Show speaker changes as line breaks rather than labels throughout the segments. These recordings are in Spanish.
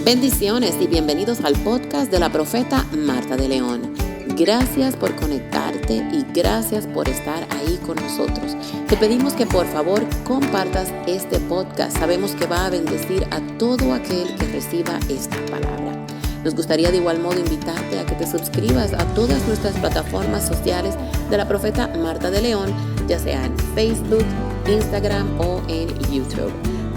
Bendiciones y bienvenidos al podcast de la profeta Marta de León. Gracias por conectarte y gracias por estar ahí con nosotros. Te pedimos que por favor compartas este podcast. Sabemos que va a bendecir a todo aquel que reciba esta palabra. Nos gustaría de igual modo invitarte a que te suscribas a todas nuestras plataformas sociales de la profeta Marta de León, ya sea en Facebook, Instagram o en YouTube.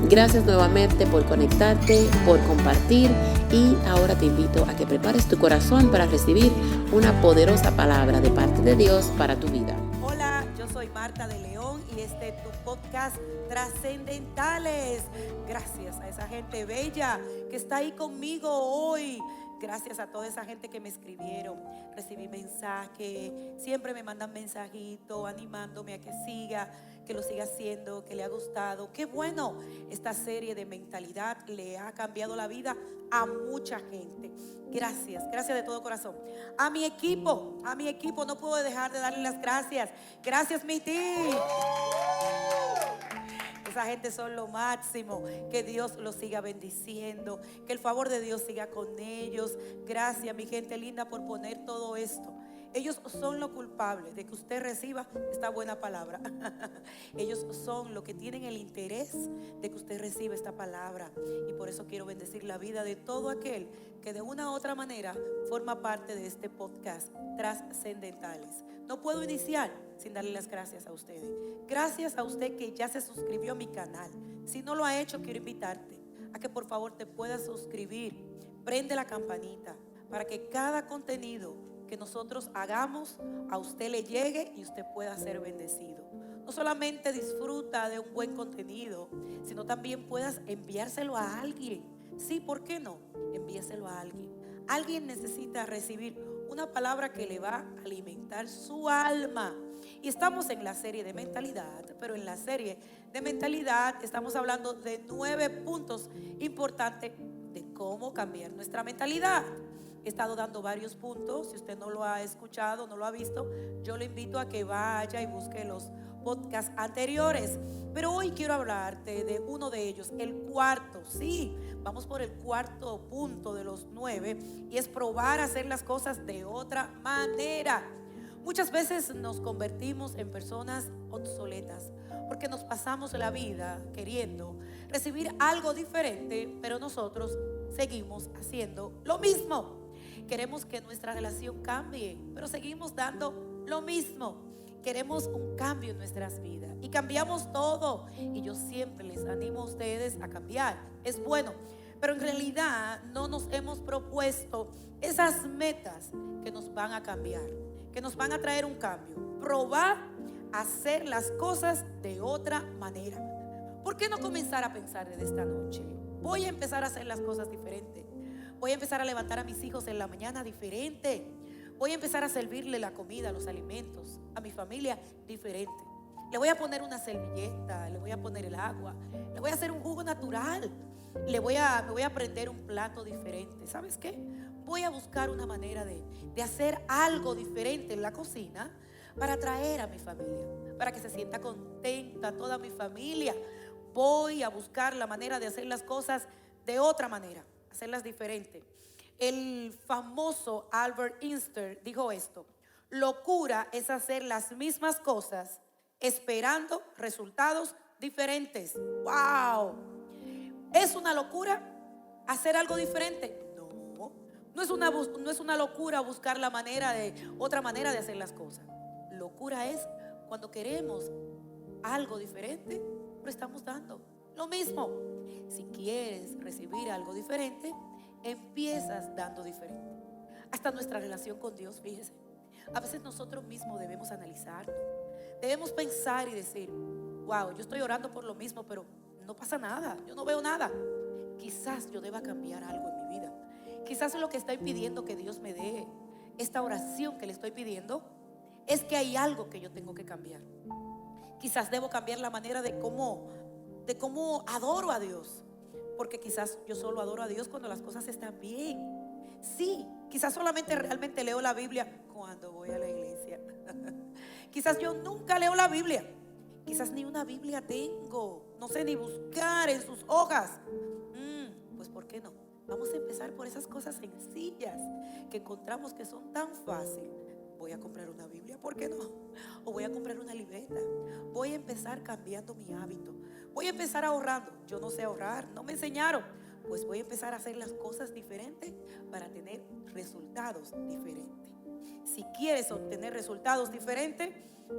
Gracias nuevamente por conectarte, por compartir y ahora te invito a que prepares tu corazón para recibir una poderosa palabra de parte de Dios para tu vida.
Hola, yo soy Marta de León y este es tu podcast Trascendentales. Gracias a esa gente bella que está ahí conmigo hoy. Gracias a toda esa gente que me escribieron. Recibí mensajes, siempre me mandan mensajitos animándome a que siga, que lo siga haciendo, que le ha gustado. Qué bueno, esta serie de mentalidad le ha cambiado la vida a mucha gente. Gracias de todo corazón. A mi equipo, no puedo dejar de darle las gracias. Gracias, mi team. Esa gente son lo máximo. Que Dios los siga bendiciendo, que el favor de Dios siga con ellos. Gracias, mi gente linda, por poner todo esto. Ellos son los culpables de que usted reciba esta buena palabra. Ellos son los que tienen el interés de que usted reciba esta palabra. Y por eso quiero bendecir la vida de todo aquel que de una u otra manera forma parte de este podcast Trascendentales. No puedo iniciar sin darle las gracias a ustedes. Gracias a usted que ya se suscribió a mi canal. Si no lo ha hecho, quiero invitarte a que por favor te puedas suscribir. Prende la campanita para que cada contenido que nosotros hagamos a usted le llegue y usted pueda ser bendecido. No solamente disfruta de un buen contenido, sino también puedas enviárselo a alguien. Sí, ¿por qué no? Envíeselo a alguien. Alguien necesita recibir una palabra que le va a alimentar su alma. Y estamos en la serie de mentalidad, pero en la serie de mentalidad estamos hablando de 9 puntos importantes de cómo cambiar nuestra mentalidad. He estado dando varios puntos. Si usted no lo ha escuchado, no lo ha visto, yo le invito a que vaya y busque los podcasts anteriores. Pero hoy quiero hablarte de uno de ellos, el cuarto. Sí, vamos por el cuarto punto de los 9 y es probar a hacer las cosas de otra manera. Muchas veces nos convertimos en personas obsoletas porque nos pasamos la vida queriendo recibir algo diferente, pero nosotros seguimos haciendo lo mismo. Queremos que nuestra relación cambie, pero seguimos dando lo mismo. Queremos un cambio en nuestras vidas y cambiamos todo. Y yo siempre les animo a ustedes a cambiar. Es bueno, pero en realidad no nos hemos propuesto esas metas que nos van a cambiar, que nos van a traer un cambio. Probar a hacer las cosas de otra manera. ¿Por qué no comenzar a pensar desde esta noche? Voy a empezar a hacer las cosas diferentes. Voy a empezar a levantar a mis hijos en la mañana diferente. Voy a empezar a servirle la comida, los alimentos a mi familia diferente. Le voy a poner una servilleta, le voy a poner el agua, le voy a hacer un jugo natural, me voy a prender un plato diferente. ¿Sabes qué? Voy a buscar una manera de hacer algo diferente en la cocina para atraer a mi familia, para que se sienta contenta toda mi familia. Voy a buscar la manera de hacer las cosas de otra manera, hacerlas diferentes. El famoso Albert Einstein dijo esto: locura es hacer las mismas cosas esperando resultados diferentes. ¡Wow! ¿Es una locura hacer algo diferente? No es una locura buscar otra manera de hacer las cosas. Locura es cuando queremos algo diferente, pero estamos dando lo mismo. Si quieres recibir algo diferente, empiezas dando diferente. Hasta nuestra relación con Dios, fíjese. A veces nosotros mismos debemos analizarnos. Debemos pensar y decir: wow, yo estoy orando por lo mismo, pero no pasa nada, yo no veo nada. Quizás yo deba cambiar algo en mi vida. Quizás lo que estoy pidiendo que Dios me dé, esta oración que le estoy pidiendo, es que hay algo que yo tengo que cambiar. Quizás debo cambiar la manera de cómo adoro a Dios. Porque quizás yo solo adoro a Dios cuando las cosas están bien. Sí, quizás solamente realmente leo la Biblia cuando voy a la iglesia. Quizás yo nunca leo la Biblia. Quizás ni una Biblia tengo. No sé ni buscar en sus hojas. Pues ¿por qué no? Vamos a empezar por esas cosas sencillas que encontramos que son tan fáciles. Voy a comprar una Biblia, ¿por qué no? O voy a comprar una libreta. Voy a empezar cambiando mi hábito. Voy a empezar ahorrando. Yo no sé ahorrar, no me enseñaron. Pues voy a empezar a hacer las cosas diferentes para tener resultados diferentes. Si quieres obtener resultados diferentes,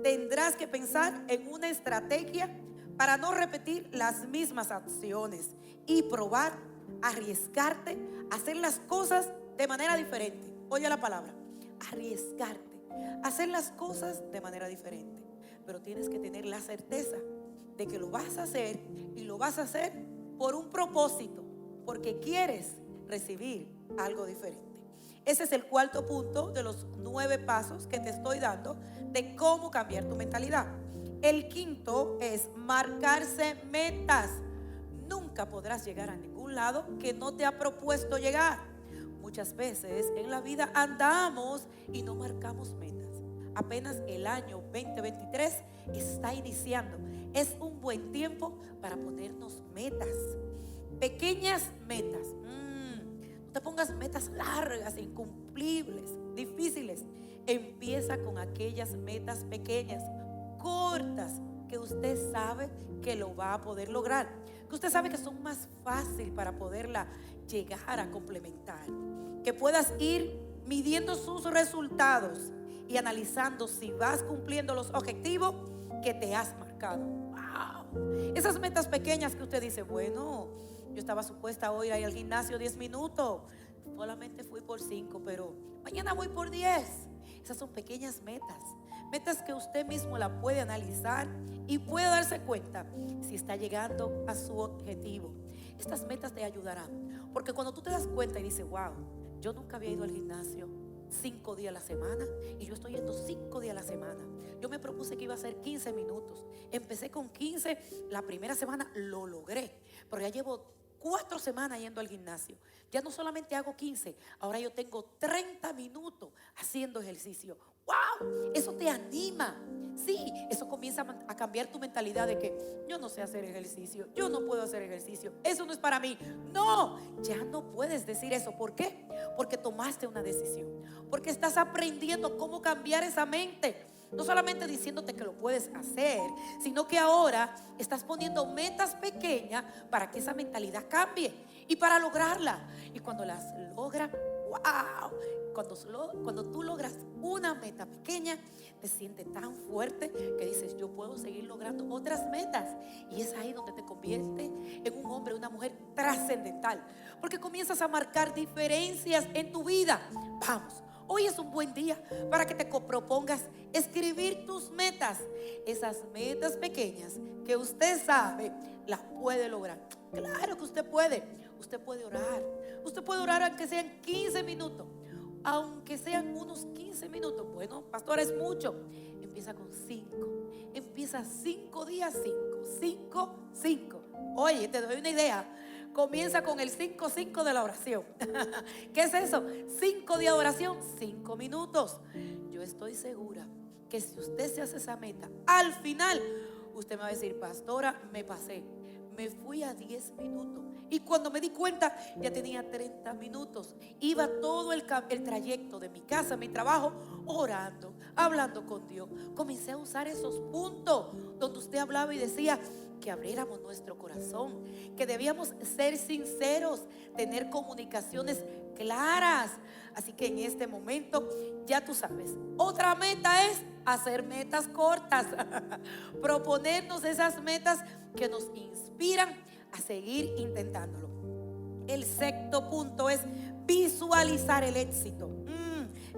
tendrás que pensar en una estrategia para no repetir las mismas acciones y probar, arriesgarte a hacer las cosas de manera diferente. Oye la palabra, arriesgarte a hacer las cosas de manera diferente. Pero tienes que tener la certeza de que lo vas a hacer, y lo vas a hacer por un propósito, porque quieres recibir algo diferente. Ese es el cuarto punto de los 9 pasos que te estoy dando de cómo cambiar tu mentalidad. El quinto es marcarse metas. Nunca podrás llegar a ningún lado que no te ha propuesto llegar. Muchas veces en la vida andamos y no marcamos metas. Apenas el año 2023 está iniciando. Es un buen tiempo para ponernos metas. Pequeñas metas. No te pongas metas largas, incumplibles, difíciles. Empieza con aquellas metas pequeñas, cortas, que usted sabe que lo va a poder lograr, que usted sabe que son más fácil para poderla llegar a complementar, que puedas ir midiendo sus resultados y analizando si vas cumpliendo los objetivos que te has marcado. ¡Wow! Esas metas pequeñas que usted dice, bueno, yo estaba supuesta hoy a ir al gimnasio 10 minutos, solamente fui por 5, pero mañana voy por 10. Esas son pequeñas metas, metas que usted mismo la puede analizar y puede darse cuenta si está llegando a su objetivo. Estas metas te ayudarán, porque cuando tú te das cuenta y dices, wow, yo nunca había ido al gimnasio 5 días a la semana y yo estoy yendo 5 días a la semana. Yo me propuse que iba a hacer 15 minutos. Empecé con 15, la primera semana lo logré, pero ya llevo 4 semanas yendo al gimnasio. Ya no solamente hago 15, ahora yo tengo 30 minutos haciendo ejercicio. ¡Wow! Eso te anima. Sí, eso comienza a cambiar tu mentalidad de que yo no sé hacer ejercicio, yo no puedo hacer ejercicio, eso no es para mí. No, ya no puedes decir eso. ¿Por qué? Porque tomaste una decisión, porque estás aprendiendo cómo cambiar esa mente. No solamente diciéndote que lo puedes hacer, sino que ahora estás poniendo metas pequeñas para que esa mentalidad cambie y para lograrla. Y cuando las logras, wow, cuando tú logras una meta pequeña, te sientes tan fuerte que dices, yo puedo seguir logrando otras metas. Y es ahí donde te conviertes en un hombre, una mujer trascendental, porque comienzas a marcar diferencias en tu vida. Vamos, hoy es un buen día para que te propongas escribir tus metas. Esas metas pequeñas que usted sabe las puede lograr. Claro que usted puede. Usted puede orar. Usted puede orar aunque sean 15 minutos. Aunque sean unos 15 minutos. Bueno, pastor, es mucho. Empieza con 5. Empieza 5 días, 5. Oye, te doy una idea. Comienza con el 5-5 de la oración. ¿Qué es eso? 5 días de oración, 5 minutos. Yo estoy segura que si usted se hace esa meta, al final usted me va a decir, pastora, me pasé, me fui a 10 minutos. Y cuando me di cuenta, ya tenía 30 minutos. Iba todo el trayecto de mi casa a mi trabajo orando, hablando con Dios. Comencé a usar esos puntos donde usted hablaba y decía que abriéramos nuestro corazón, que debíamos ser sinceros, tener comunicaciones claras. Así que en este momento ya tú sabes, otra meta es hacer metas cortas, proponernos esas metas que nos inspiran a seguir intentándolo. El sexto punto es visualizar el éxito.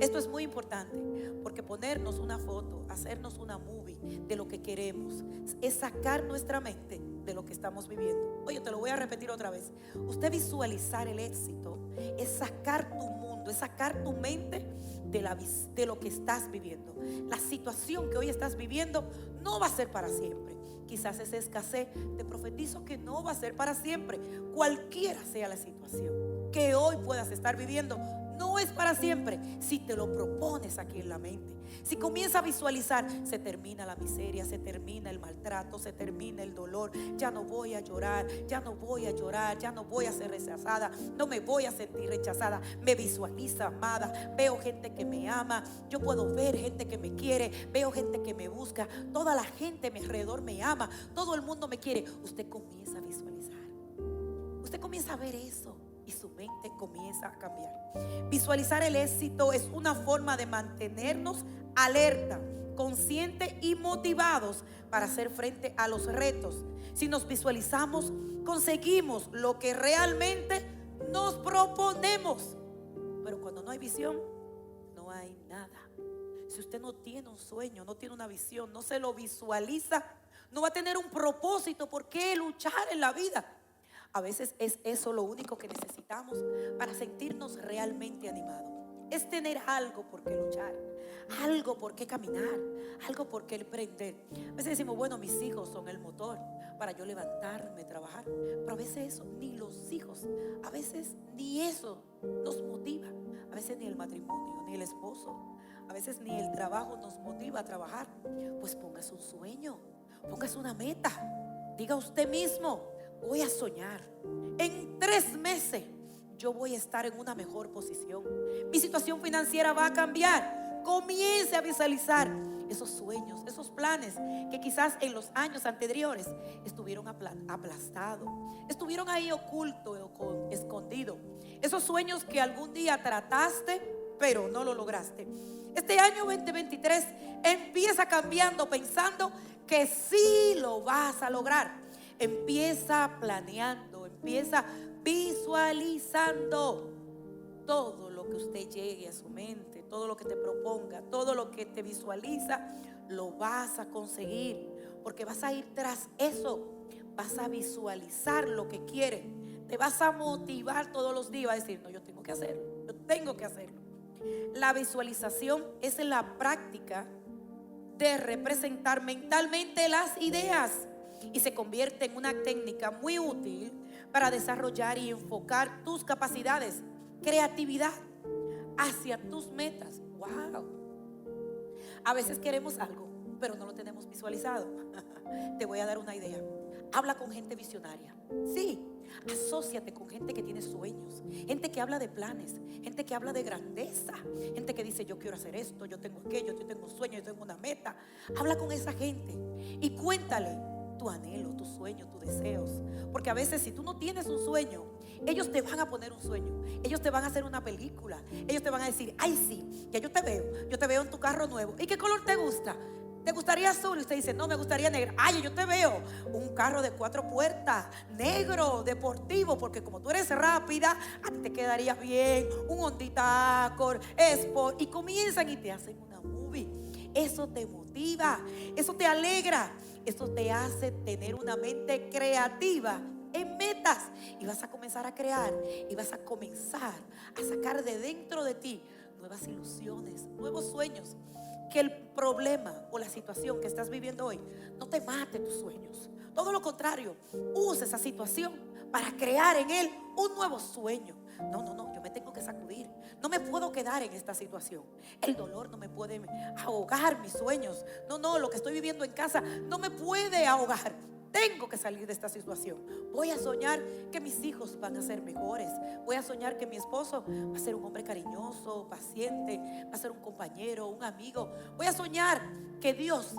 Esto es muy importante, porque ponernos una foto, hacernos una movie de lo que queremos, es sacar nuestra mente de lo que estamos viviendo. Oye, te lo voy a repetir otra vez. Usted visualizar el éxito es sacar tu mundo, es sacar tu mente de lo que estás viviendo. La situación que hoy estás viviendo no va a ser para siempre. Quizás esa escasez, te profetizo que no va a ser para siempre. Cualquiera sea la situación que hoy puedas estar viviendo, no no es para siempre si te lo propones aquí en la mente. Si comienza a visualizar, se termina la miseria, se termina el maltrato, se termina el dolor. Ya no voy a llorar, ya no voy a llorar, ya no voy a ser rechazada, no me voy a sentir rechazada. Me visualiza amada, veo gente que me ama, yo puedo ver gente que me quiere, veo gente que me busca, toda la gente a mi alrededor me ama, todo el mundo me quiere. Usted comienza a visualizar, usted comienza a ver eso y su mente comienza a cambiar. Visualizar el éxito es una forma de mantenernos alerta, conscientes y motivados para hacer frente a los retos. Si nos visualizamos, conseguimos lo que realmente nos proponemos. Pero cuando no hay visión, no hay nada. Si usted no tiene un sueño, no tiene una visión, no se lo visualiza, no va a tener un propósito por qué luchar en la vida. A veces es eso lo único que necesitamos para sentirnos realmente animados. Es tener algo por qué luchar, algo por qué caminar, algo por qué emprender. A veces decimos, bueno, mis hijos son el motor para yo levantarme, trabajar. Pero a veces eso, ni los hijos, a veces ni eso nos motiva. A veces ni el matrimonio, ni el esposo, a veces ni el trabajo nos motiva a trabajar. Pues póngase un sueño, póngase una meta. Diga usted mismo, voy a soñar. En 3 meses yo voy a estar en una mejor posición. Mi situación financiera va a cambiar. Comience a visualizar esos sueños, esos planes que quizás en los años anteriores estuvieron aplastados, estuvieron ahí ocultos o escondidos. Esos sueños que algún día trataste, pero no lo lograste. Este año 2023 empieza cambiando, pensando que sí lo vas a lograr. Empieza planeando, empieza visualizando todo lo que usted llegue a su mente, todo lo que te proponga, todo lo que te visualiza, lo vas a conseguir, porque vas a ir tras eso, vas a visualizar lo que quieres, te vas a motivar todos los días a decir, no, yo tengo que hacerlo, yo tengo que hacerlo. La visualización es la práctica de representar mentalmente las ideas y se convierte en una técnica muy útil para desarrollar y enfocar tus capacidades, creatividad hacia tus metas. Wow. A veces queremos algo, pero no lo tenemos visualizado. Te voy a dar una idea. Habla con gente visionaria. Sí, asóciate con gente que tiene sueños, gente que habla de planes, gente que habla de grandeza, gente que dice, yo quiero hacer esto, yo tengo aquello, yo tengo un sueño, yo tengo una meta. Habla con esa gente y cuéntale tu anhelo, tu sueño, tus deseos. Porque a veces si tú no tienes un sueño, ellos te van a poner un sueño, ellos te van a hacer una película, ellos te van a decir, ay sí, ya yo te veo en tu carro nuevo. ¿Y qué color te gusta? ¿Te gustaría azul? Y usted dice, no, me gustaría negro. Ay, yo te veo un carro de 4 puertas, negro, deportivo, porque como tú eres rápida, a ti te quedaría bien un Hondita Accord, Sport. Y comienzan y te hacen una movie. Eso te motiva, eso te alegra, eso te hace tener una mente creativa en metas. Y vas a comenzar a crear y vas a comenzar a sacar de dentro de ti nuevas ilusiones, nuevos sueños. Que el problema o la situación que estás viviendo hoy no te mate tus sueños. Todo lo contrario, usa esa situación para crear en él un nuevo sueño. No, yo me tengo que sacudir. No me puedo quedar en esta situación. El dolor no me puede ahogar mis sueños. No, lo que estoy viviendo en casa no me puede ahogar. Tengo que salir de esta situación. Voy a soñar que mis hijos van a ser mejores. Voy a soñar que mi esposo va a ser un hombre cariñoso, paciente, va a ser un compañero, un amigo. Voy a soñar que Dios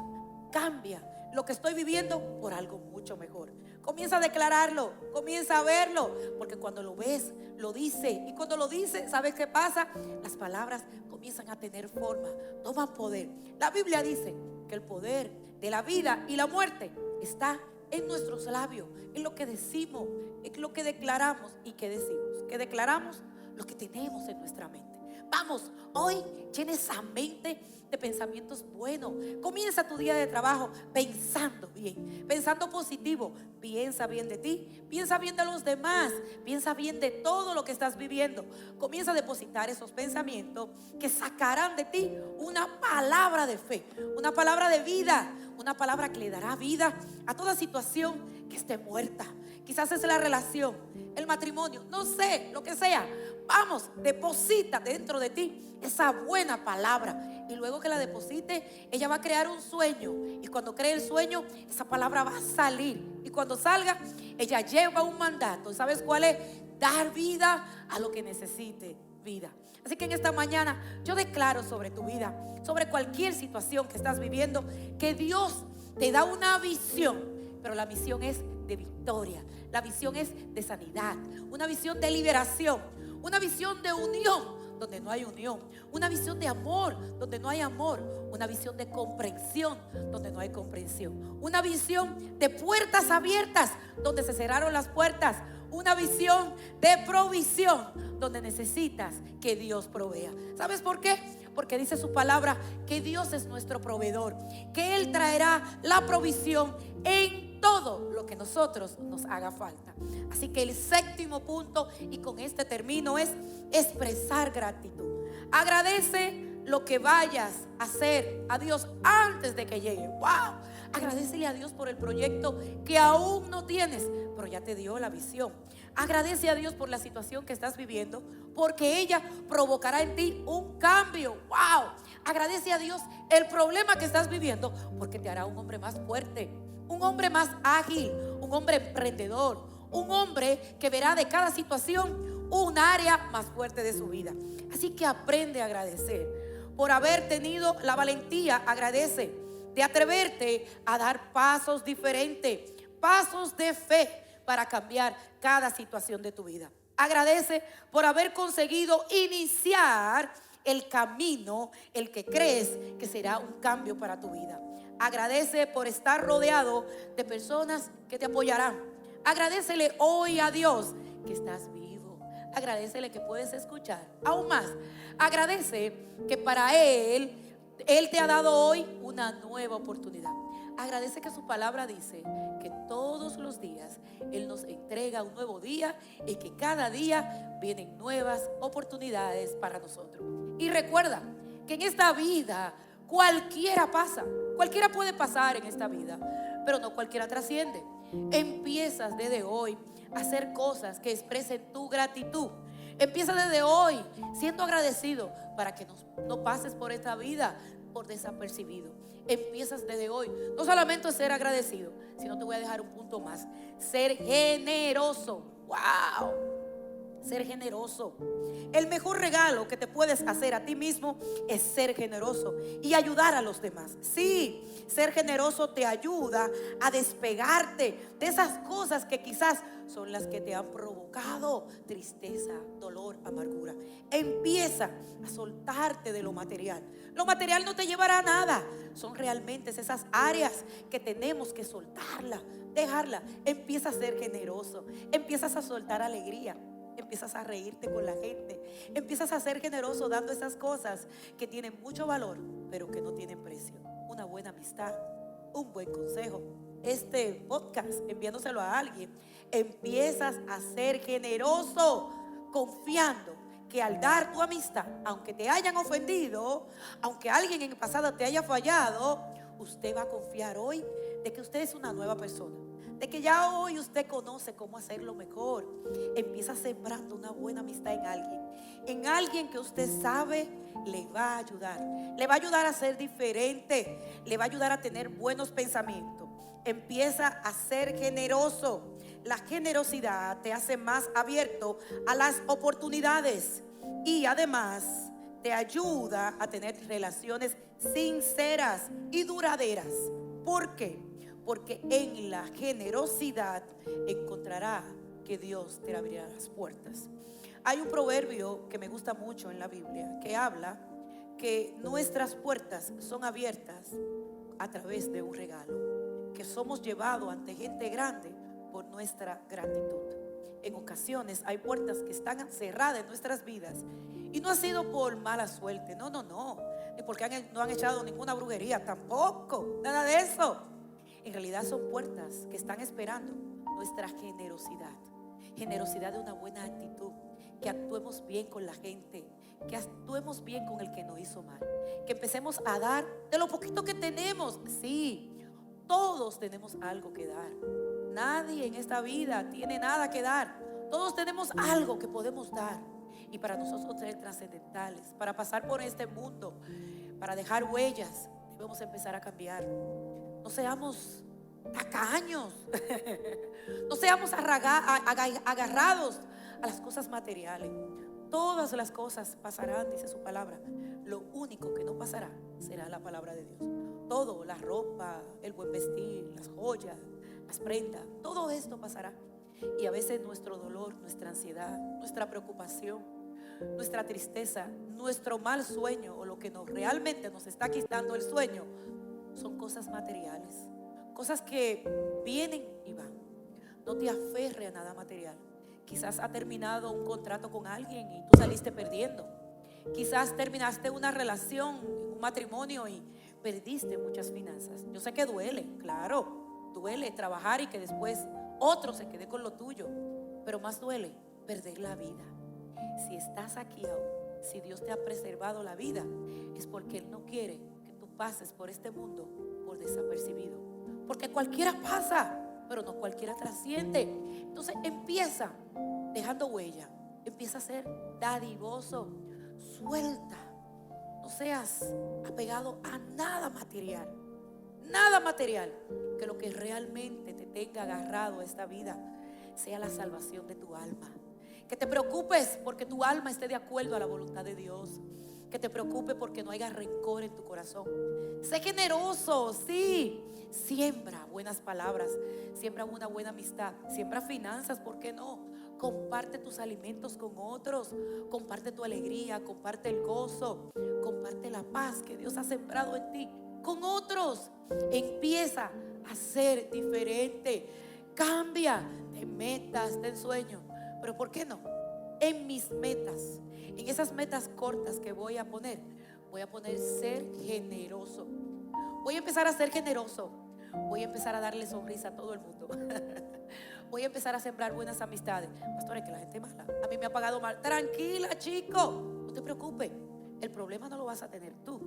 cambia lo que estoy viviendo por algo mucho mejor. Comienza a declararlo, comienza a verlo, porque cuando lo ves, lo dice. Y cuando lo dice, ¿sabes qué pasa? Las palabras comienzan a tener forma, toman poder. La Biblia dice que el poder de la vida y la muerte está en nuestros labios, en lo que decimos, en lo que declaramos y que decimos. Que declaramos lo que tenemos en nuestra mente. Vamos, hoy llena esa mente de pensamientos buenos. Comienza tu día de trabajo pensando bien, pensando positivo. Piensa bien de ti, piensa bien de los demás, piensa bien de todo lo que estás viviendo. Comienza a depositar esos pensamientos que sacarán de ti una palabra de fe, una palabra de vida, una palabra que le dará vida a toda situación que esté muerta, quizás es la relación, el matrimonio, no sé, lo que sea. Vamos, deposita dentro de ti esa buena palabra. Y luego que la deposite, ella va a crear un sueño. Y cuando cree el sueño, esa palabra va a salir. Y cuando salga, ella lleva un mandato. ¿Y sabes cuál es? Dar vida a lo que necesite vida. Así que en esta mañana yo declaro sobre tu vida, sobre cualquier situación que estás viviendo, que Dios te da una visión. Pero la visión es de victoria. La visión es de sanidad. Una visión de liberación. Una visión de unión donde no hay unión. Una visión de amor donde no hay amor. Una visión de comprensión donde no hay comprensión. Una visión de puertas abiertas donde se cerraron las puertas. Una visión de provisión donde necesitas que Dios provea. ¿Sabes por qué? Porque dice su palabra que Dios es nuestro proveedor, que Él traerá la provisión en todo lo que nosotros nos haga falta. Así que el séptimo punto, y con este termino, es expresar gratitud. Agradece lo que vayas a hacer a Dios antes de que llegue. ¡Wow! Agradecele a Dios por el proyecto que aún no tienes, pero ya te dio la visión. Agradece a Dios por la situación que estás viviendo, porque ella provocará en ti un cambio. ¡Wow! Agradece a Dios el problema que estás viviendo, porque te hará un hombre más fuerte, un hombre más ágil, un hombre emprendedor, un hombre que verá de cada situación un área más fuerte de su vida. Así que aprende a agradecer. Por haber tenido la valentía, agradece de atreverte a dar pasos diferentes, pasos de fe para cambiar cada situación de tu vida. Agradece por haber conseguido iniciar el camino, el que crees que será un cambio para tu vida. Agradece por estar rodeado de personas que te apoyarán. Agradecele hoy a Dios que estás vivo. Agradecele que puedes escuchar. Aún más, agradece que para Él te ha dado hoy una nueva oportunidad. Agradece que su palabra dice que todos los días Él nos entrega un nuevo día y que cada día vienen nuevas oportunidades para nosotros. Y recuerda que en esta vida cualquiera pasa, cualquiera puede pasar en esta vida, pero no cualquiera trasciende. Empiezas desde hoy a hacer cosas que expresen tu gratitud. Empieza desde hoy siendo agradecido para que no pases por esta vida por desapercibido. Empiezas desde hoy, no solamente ser agradecido, sino te voy a dejar un punto más: ser generoso. ¡Wow! Ser generoso. El mejor regalo que te puedes hacer a ti mismo es ser generoso y ayudar a los demás. Sí, ser generoso te ayuda a despegarte de esas cosas que quizás son las que te han provocado tristeza, dolor, amargura. Empieza a soltarte de lo material. Lo material no te llevará a nada. Son realmente esas áreas que tenemos que soltarla, dejarla. Empieza a ser generoso. Empiezas a soltar alegría. Empiezas a reírte con la gente. Empiezas a ser generoso dando esas cosas que tienen mucho valor, pero que no tienen precio. Una buena amistad, un buen consejo, este podcast, enviándoselo a alguien. Empiezas a ser generoso, confiando que al dar tu amistad, aunque te hayan ofendido, aunque alguien en el pasado te haya fallado, usted va a confiar hoy de que usted es una nueva persona, de que ya hoy usted conoce cómo hacerlo mejor. Empieza sembrando una buena amistad en alguien que usted sabe le va a ayudar a ser diferente, le va a ayudar a tener buenos pensamientos. Empieza a ser generoso. La generosidad te hace más abierto a las oportunidades y además te ayuda a tener relaciones sinceras y duraderas. ¿Por qué? Porque en la generosidad encontrará que Dios te abrirá las puertas. Hay un proverbio que me gusta mucho en la Biblia que habla que nuestras puertas son abiertas a través de un regalo, que somos llevados ante gente grande por nuestra gratitud. En ocasiones hay puertas que están cerradas en nuestras vidas y no ha sido por mala suerte, no, ni porque no han echado ninguna brujería, tampoco, nada de eso. En realidad son puertas que están esperando nuestra generosidad de una buena actitud, que actuemos bien con la gente, que actuemos bien con el que nos hizo mal, que empecemos a dar de lo poquito que tenemos. Sí, todos tenemos algo que dar. Nadie en esta vida tiene nada que dar. Todos tenemos algo que podemos dar. Y para nosotros ser trascendentales, para pasar por este mundo, para dejar huellas, debemos empezar a cambiar. No seamos tacaños. No seamos agarrados a las cosas materiales. Todas las cosas pasarán, dice su palabra. Lo único que no pasará será la palabra de Dios. Todo, la ropa, el buen vestir, las joyas, las prendas, todo esto pasará. Y a veces nuestro dolor, nuestra ansiedad, nuestra preocupación, nuestra tristeza, nuestro mal sueño o lo que realmente nos está quitando el sueño son cosas materiales, cosas que vienen y van. No te aferres a nada material. Quizás ha terminado un contrato con alguien y tú saliste perdiendo. Quizás terminaste una relación, un matrimonio y perdiste muchas finanzas. Yo sé que duele, claro, duele trabajar y que después otro se quede con lo tuyo, pero más duele perder la vida. Si estás aquí aún, si Dios te ha preservado la vida, es porque Él no quiere que tú pases por este mundo por desapercibido. Porque cualquiera pasa, pero no cualquiera trasciende. Entonces empieza dejando huella, empieza a ser dadivoso, suelta. No seas apegado a nada material, que lo que realmente te tenga agarrado a esta vida sea la salvación de tu alma. Que te preocupes porque tu alma esté de acuerdo a la voluntad de Dios. Que te preocupes porque no haya rencor en tu corazón. Sé generoso, sí. Siembra buenas palabras, siembra una buena amistad, siembra finanzas, ¿por qué no? Comparte tus alimentos con otros, comparte tu alegría, comparte el gozo, comparte la paz que Dios ha sembrado en ti con otros. Empieza a ser diferente, cambia de metas, de sueños. Pero ¿por qué no? En mis metas, en esas metas cortas que voy a poner ser generoso. Voy a empezar a ser generoso. Voy a empezar a darle sonrisa a todo el mundo. Voy a empezar a sembrar buenas amistades. Pastor, es que la gente es mala. A mí me ha pagado mal. Tranquila, chico, no te preocupes. El problema no lo vas a tener tú,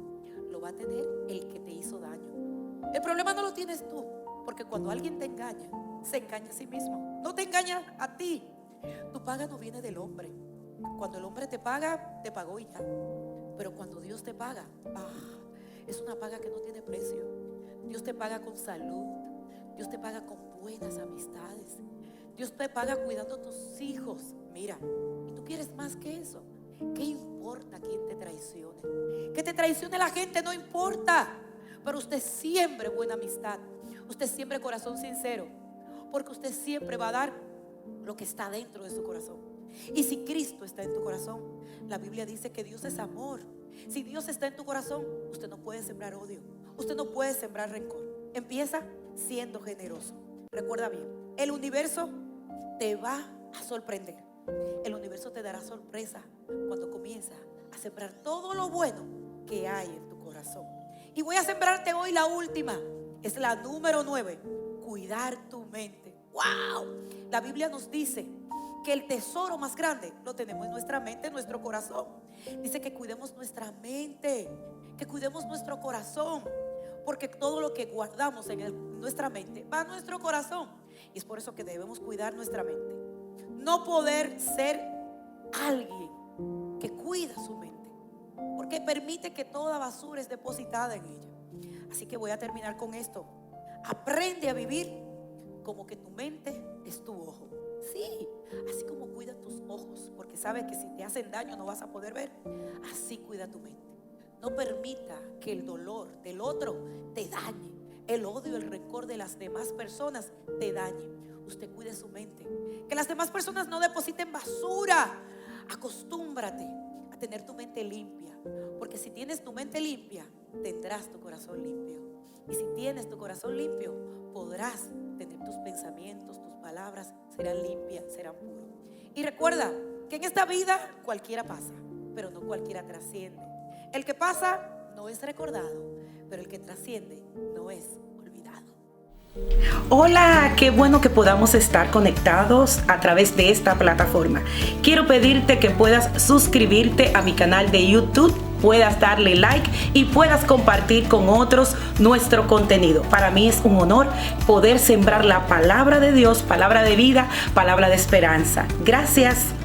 lo va a tener el que te hizo daño. El problema no lo tienes tú, porque cuando alguien te engaña, se engaña a sí mismo. No te engaña a ti. Tu paga no viene del hombre. Cuando el hombre te paga, te pagó y ya. Pero cuando Dios te paga, es una paga que no tiene precio. Dios te paga con salud. Dios te paga con buenas amistades. Dios te paga cuidando a tus hijos. Mira, ¿y tú quieres más que eso? ¿Qué importa quién te traicione? Que te traicione la gente no importa. Pero usted siembre buena amistad. Usted siembre corazón sincero. Porque usted siempre va a dar lo que está dentro de su corazón. Y si Cristo está en tu corazón, la Biblia dice que Dios es amor. Si Dios está en tu corazón, usted no puede sembrar odio, usted no puede sembrar rencor. Empieza siendo generoso. Recuerda bien, el universo te va a sorprender. El universo te dará sorpresa cuando comienzas a sembrar todo lo bueno que hay en tu corazón. Y voy a sembrarte hoy la última, es la número 9, cuidar tu mente. ¡Wow! La Biblia nos dice que el tesoro más grande lo tenemos en nuestra mente, en nuestro corazón. Dice que cuidemos nuestra mente, que cuidemos nuestro corazón, porque todo lo que guardamos en nuestra mente va a nuestro corazón. Y es por eso que debemos cuidar nuestra mente. No poder ser alguien que cuida su mente, porque permite que toda basura es depositada en ella. Así que voy a terminar con esto. Aprende a vivir como que tu mente es tu ojo. Sí, así como cuida tus ojos, porque sabes que si te hacen daño no vas a poder ver. Así cuida tu mente. No permita que el dolor del otro te dañe, el odio, el rencor de las demás personas te dañe. Usted cuide su mente. Que las demás personas no depositen basura. Acostúmbrate a tener tu mente limpia, porque si tienes tu mente limpia, tendrás tu corazón limpio. Y si tienes tu corazón limpio, podrás tener tus pensamientos, tus palabras serán limpias, serán puros. Y recuerda que en esta vida cualquiera pasa, pero no cualquiera trasciende. El que pasa no es recordado, pero el que trasciende no es olvidado.
Hola, qué bueno que podamos estar conectados a través de esta plataforma. Quiero pedirte que puedas suscribirte a mi canal de YouTube puedas darle like y puedas compartir con otros nuestro contenido. Para mí es un honor poder sembrar la palabra de Dios, palabra de vida, palabra de esperanza. Gracias.